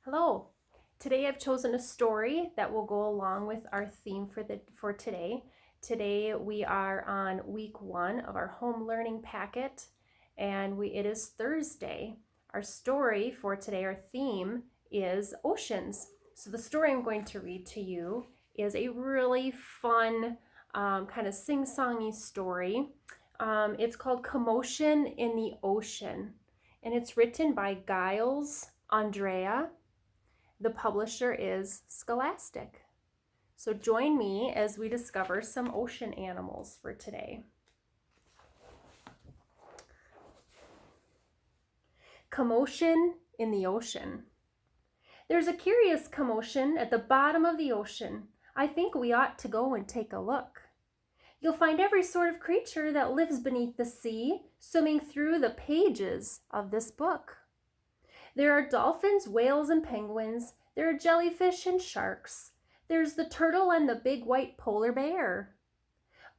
Hello. Today I've chosen a story that will go along with our theme for today. Today we are on week 1 of our home learning packet, and it is Thursday. Our story for today, our theme, is oceans. So the story I'm going to read to you is a really fun kind of sing-songy story. It's called Commotion in the Ocean, and it's written by Andreae. The publisher is Scholastic. So join me as we discover some ocean animals for today. Commotion in the ocean. There's a curious commotion at the bottom of the ocean. I think we ought to go and take a look. You'll find every sort of creature that lives beneath the sea swimming through the pages of this book. There are dolphins, whales, and penguins. There are jellyfish and sharks. There's the turtle and the big white polar bear.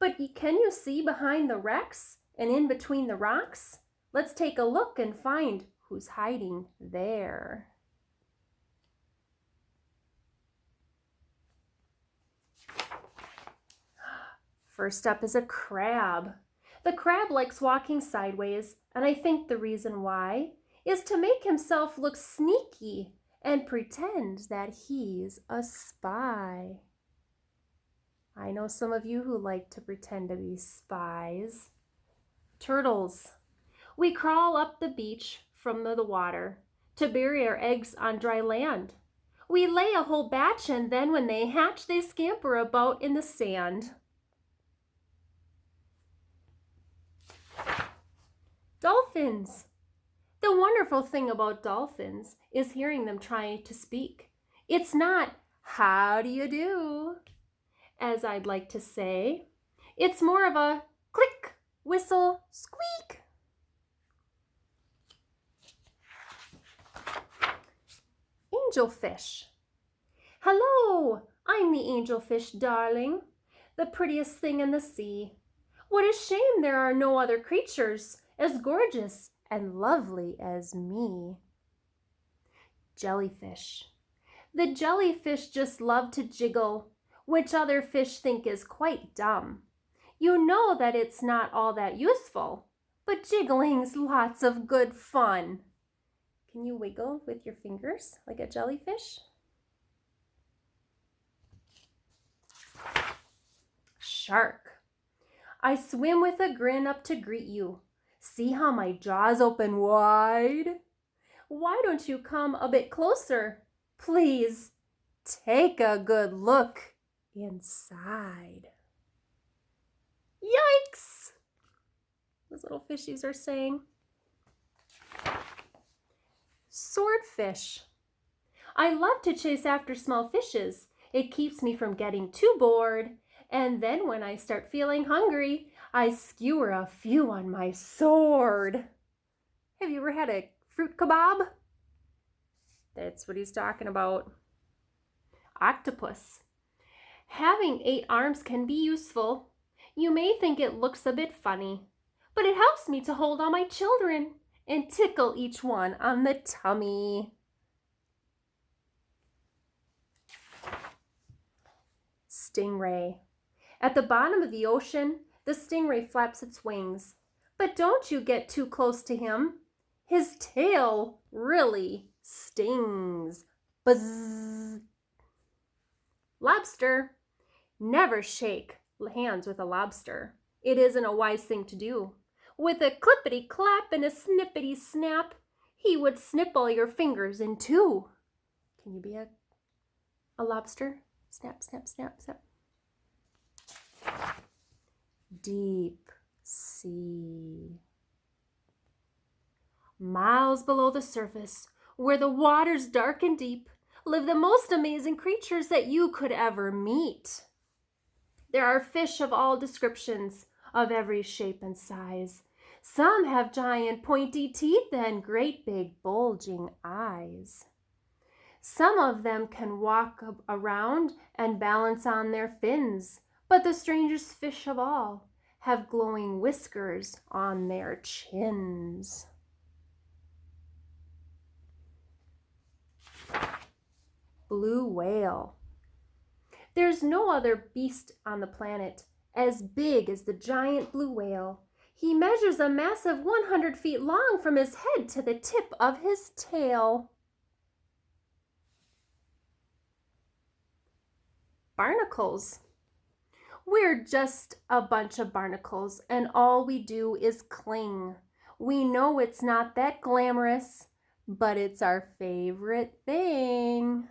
But can you see behind the wrecks and in between the rocks? Let's take a look and find who's hiding there. First up is a crab. The crab likes walking sideways, and I think the reason why is to make himself look sneaky and pretend that he's a spy. I know some of you who like to pretend to be spies. Turtles. We crawl up the beach from the water to bury our eggs on dry land. We lay a whole batch, and then when they hatch, they scamper about in the sand. Dolphins. The wonderful thing about dolphins is hearing them try to speak. It's not, "How do you do?" as I'd like to say. It's more of a click, whistle, squeak. Angelfish. Hello, I'm the angelfish, darling, the prettiest thing in the sea. What a shame there are no other creatures as gorgeous and lovely as me. Jellyfish. The jellyfish just love to jiggle, which other fish think is quite dumb. You know that it's not all that useful, but jiggling's lots of good fun. Can you wiggle with your fingers like a jellyfish? Shark. I swim with a grin up to greet you. See how my jaws open wide? Why don't you come a bit closer? Please, take a good look inside. Yikes! Those little fishies are saying. Swordfish. I love to chase after small fishes. It keeps me from getting too bored. And then when I start feeling hungry, I skewer a few on my sword. Have you ever had a fruit kebab? That's what he's talking about. Octopus. Having 8 arms can be useful. You may think it looks a bit funny, but it helps me to hold all my children and tickle each one on the tummy. Stingray. At the bottom of the ocean, the stingray flaps its wings. But don't you get too close to him. His tail really stings. Buzz. Lobster. Never shake hands with a lobster. It isn't a wise thing to do. With a clippity clap and a snippity snap, he would snip all your fingers in 2. Can you be a lobster? Snap, snap, snap, snap. Deep sea. Miles below the surface, where the water's dark and deep, live the most amazing creatures that you could ever meet. There are fish of all descriptions, of every shape and size. Some have giant pointy teeth and great big bulging eyes. Some of them can walk around and balance on their fins, but the strangest fish of all have glowing whiskers on their chins. blue whale. There's no other beast on the planet as big as the giant blue whale. He measures a massive 100 feet long from his head to the tip of his tail. Barnacles. We're just a bunch of barnacles, and all we do is cling. We know it's not that glamorous, but it's our favorite thing.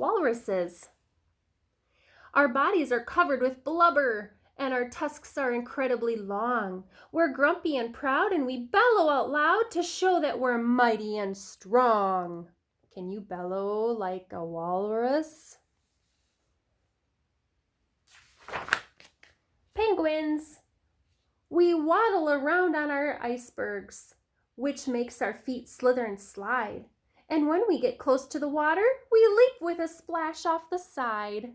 Walruses. Our bodies are covered with blubber, and our tusks are incredibly long. We're grumpy and proud, and we bellow out loud to show that we're mighty and strong. Can you bellow like a walrus? Penguins. We waddle around on our icebergs, which makes our feet slither and slide. And when we get close to the water, we leap with a splash off the side.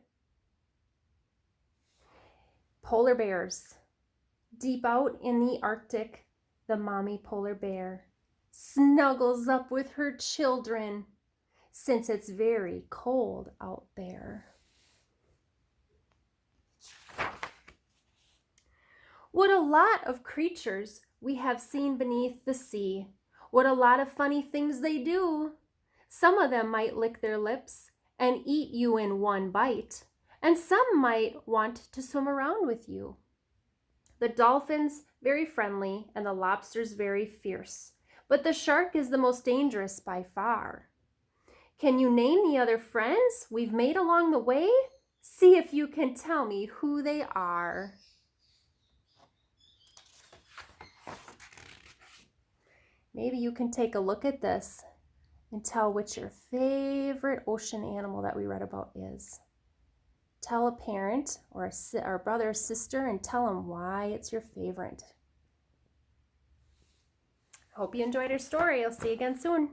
Polar bears. Deep out in the Arctic, the mommy polar bear snuggles up with her children since it's very cold out there. What a lot of creatures we have seen beneath the sea. What a lot of funny things they do. Some of them might lick their lips and eat you in one bite, and some might want to swim around with you. The dolphin's very friendly and the lobster's very fierce, but the shark is the most dangerous by far. Can you name the other friends we've made along the way? See if you can tell me who they are. Maybe you can take a look at this and tell which your favorite ocean animal that we read about is. Tell a parent or a brother or sister and tell them why it's your favorite. Hope you enjoyed our story. I'll see you again soon.